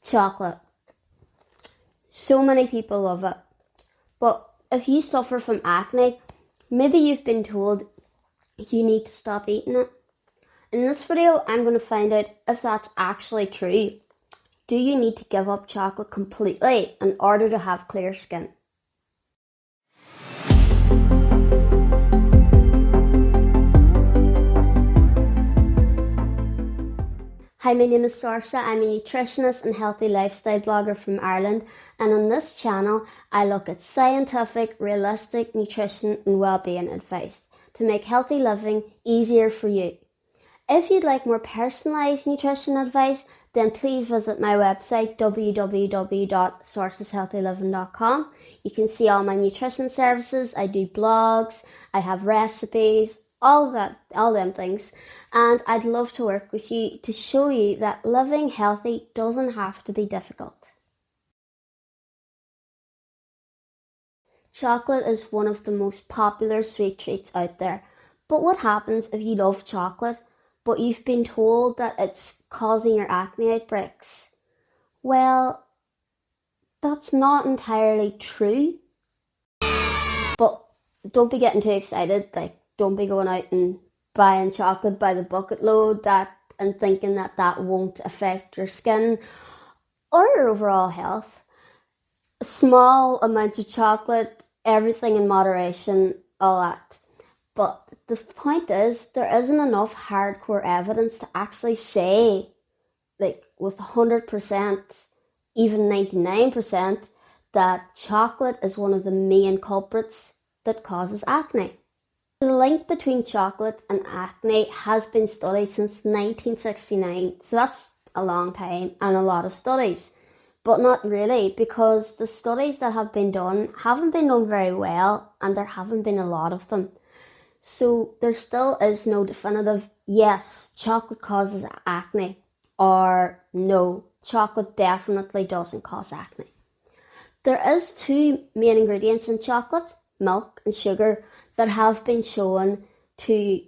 Chocolate. So many people love it. But if you suffer from acne, maybe you've been told you need to stop eating it. In this video, I'm going to find out if that's actually true. Do you need to give up chocolate completely in order to have clear skin? Hi, my name is Sorcha. I'm a nutritionist and healthy lifestyle blogger from Ireland, and on this channel I look at scientific, realistic nutrition and well-being advice to make healthy living easier for you. If you'd like more personalised nutrition advice, then please visit my website www.sorchashealthyliving.com. You can see all my nutrition services. I do blogs, I have recipes, all them things, and I'd love to work with you to show you that living healthy doesn't have to be difficult. Chocolate is one of the most popular sweet treats out there, but what happens if you love chocolate but you've been told that it's causing your acne outbreaks? Well, that's not entirely true, but don't be getting too excited. Don't be going out and buying chocolate by the bucket load and thinking that won't affect your skin or your overall health. Small amounts of chocolate, everything in moderation, all that. But the point is, there isn't enough hardcore evidence to actually say, with 100%, even 99%, that chocolate is one of the main culprits that causes acne. The link between chocolate and acne has been studied since 1969, so that's a long time and a lot of studies. But not really, because the studies that have been done haven't been done very well, and there haven't been a lot of them. So there still is no definitive, yes, chocolate causes acne, or no, chocolate definitely doesn't cause acne. There is two main ingredients in chocolate, milk and sugar, that have been shown to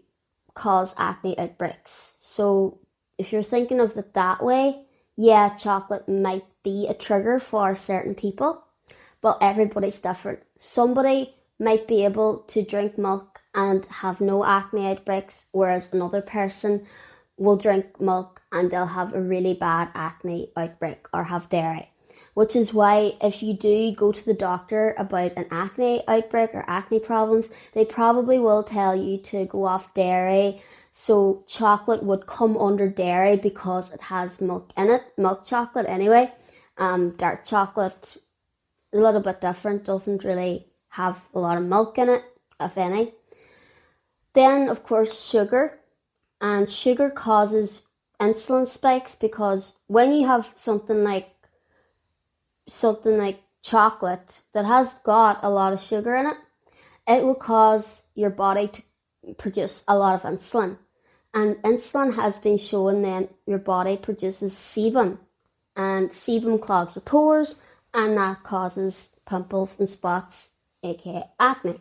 cause acne outbreaks. So if you're thinking of it that way, yeah, chocolate might be a trigger for certain people, but everybody's different. Somebody might be able to drink milk and have no acne outbreaks, whereas another person will drink milk and they'll have a really bad acne outbreak or have dairy. Which is why if you do go to the doctor about an acne outbreak or acne problems, they probably will tell you to go off dairy. So chocolate would come under dairy because it has milk in it, milk chocolate anyway. Dark chocolate, a little bit different, doesn't really have a lot of milk in it, if any. Then, of course, sugar. And sugar causes insulin spikes, because when you have something like chocolate that has got a lot of sugar in it, it will cause your body to produce a lot of insulin. And insulin has been shown then your body produces sebum, and sebum clogs your pores, and that causes pimples and spots, aka acne.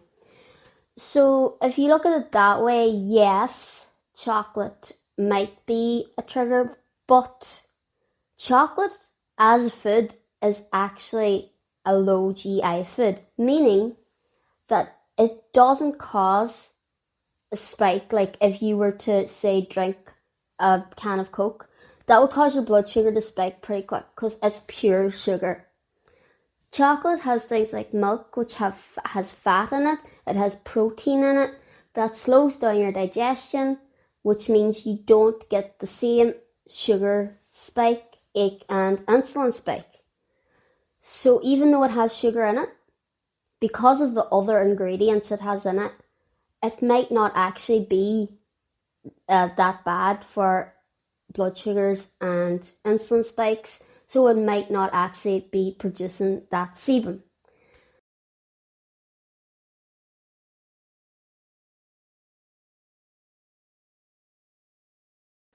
So if you look at it that way, yes, chocolate might be a trigger, but chocolate as a food is actually a low GI food, meaning that it doesn't cause a spike. Like if you were to, say, drink a can of Coke, that would cause your blood sugar to spike pretty quick because it's pure sugar. Chocolate has things like milk, which has fat in it. It has protein in it that slows down your digestion, which means you don't get the same sugar spike, ache, and insulin spike. So even though it has sugar in it, because of the other ingredients it has in it, it might not actually be that bad for blood sugars and insulin spikes, so it might not actually be producing that sebum.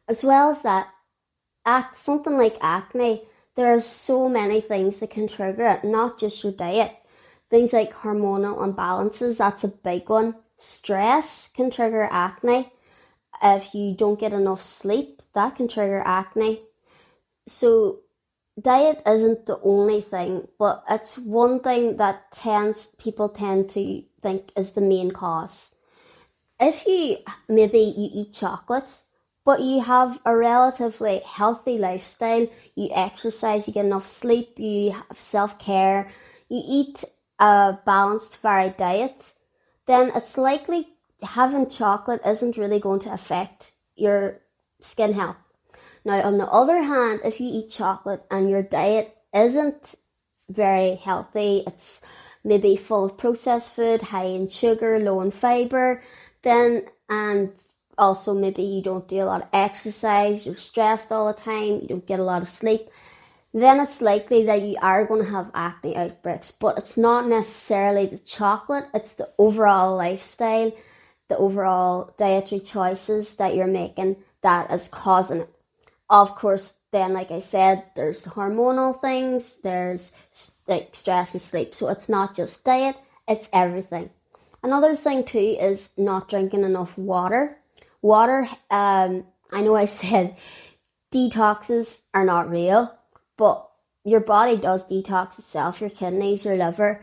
As well as that, something like acne, there are so many things that can trigger it, not just your diet. Things like hormonal imbalances, that's a big one. Stress can trigger acne. If you don't get enough sleep, that can trigger acne. So diet isn't the only thing, but it's one thing that people tend to think is the main cause. If you eat chocolate, but you have a relatively healthy lifestyle, you exercise, you get enough sleep, you have self-care, you eat a balanced, varied diet, then it's likely having chocolate isn't really going to affect your skin health. Now, on the other hand, if you eat chocolate and your diet isn't very healthy, it's maybe full of processed food, high in sugar, low in fiber, then, and also maybe you don't do a lot of exercise, you're stressed all the time, you don't get a lot of sleep, then it's likely that you are going to have acne outbreaks. But it's not necessarily the chocolate, it's the overall lifestyle, the overall dietary choices that you're making that is causing it. Of course, then, like I said, there's the hormonal things, there's like stress and sleep. So it's not just diet, it's everything. Another thing too is not drinking enough water. Water, I know I said detoxes are not real, but your body does detox itself, your kidneys, your liver.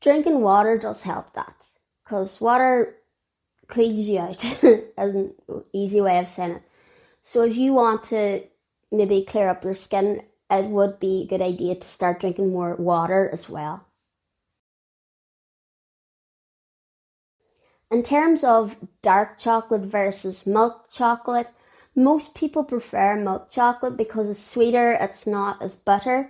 Drinking water does help that, because water cleans you out, an easy way of saying it. So if you want to maybe clear up your skin, it would be a good idea to start drinking more water as well. In terms of dark chocolate versus milk chocolate, most people prefer milk chocolate because it's sweeter, it's not as bitter.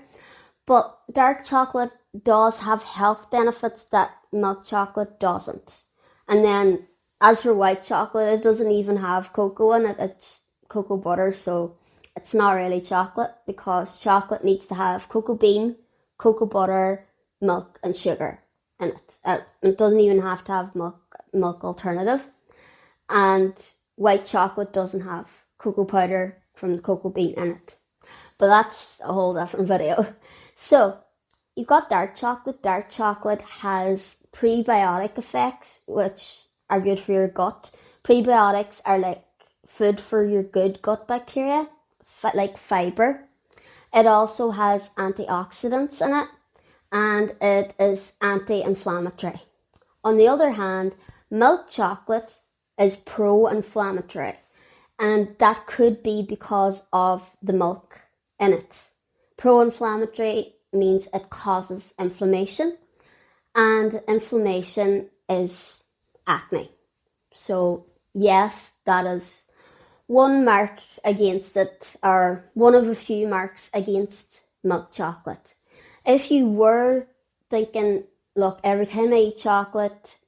But dark chocolate does have health benefits that milk chocolate doesn't. And then as for white chocolate, it doesn't even have cocoa in it, it's cocoa butter, so it's not really chocolate because chocolate needs to have cocoa bean, cocoa butter, milk, and sugar in it. It doesn't even have to have milk alternative. And white chocolate doesn't have cocoa powder from the cocoa bean in it. But that's a whole different video. So, you've got dark chocolate. Dark chocolate has prebiotic effects, which are good for your gut. Prebiotics are like food for your good gut bacteria, like fiber. It also has antioxidants in it, and it is anti-inflammatory. On the other hand, milk chocolate is pro-inflammatory, and that could be because of the milk in it. Pro-inflammatory means it causes inflammation, and inflammation is acne. So yes, that is one mark against it, or one of a few marks against milk chocolate. If you were thinking, look, every time I eat chocolate,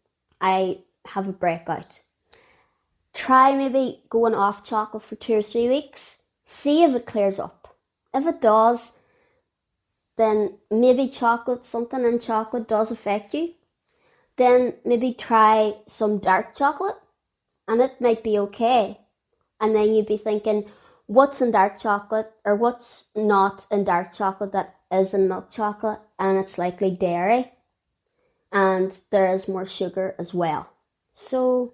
I have a breakout, try maybe going off chocolate for 2 or 3 weeks. See if it clears up. If it does, then maybe something in chocolate does affect you. Then maybe try some dark chocolate and it might be okay. And then you'd be thinking, what's in dark chocolate or what's not in dark chocolate that is in milk chocolate? And it's likely dairy, and there is more sugar as well. So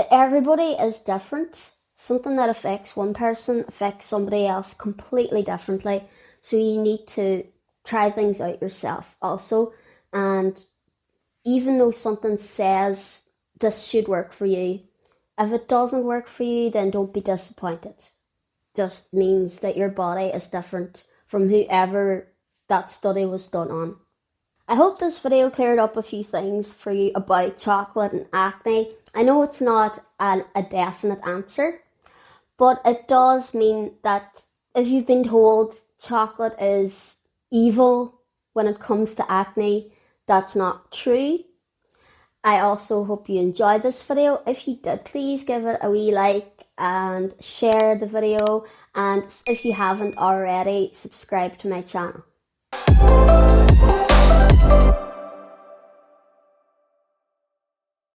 everybody is different. Something that affects one person affects somebody else completely differently. So you need to try things out yourself also. And even though something says this should work for you, if it doesn't work for you, then don't be disappointed. Just means that your body is different from whoever that study was done on. I hope this video cleared up a few things for you about chocolate and acne. I know it's not a definite answer, but it does mean that if you've been told chocolate is evil when it comes to acne, that's not true. I also hope you enjoyed this video. If you did, please give it a wee like and share the video. And if you haven't already, subscribe to my channel.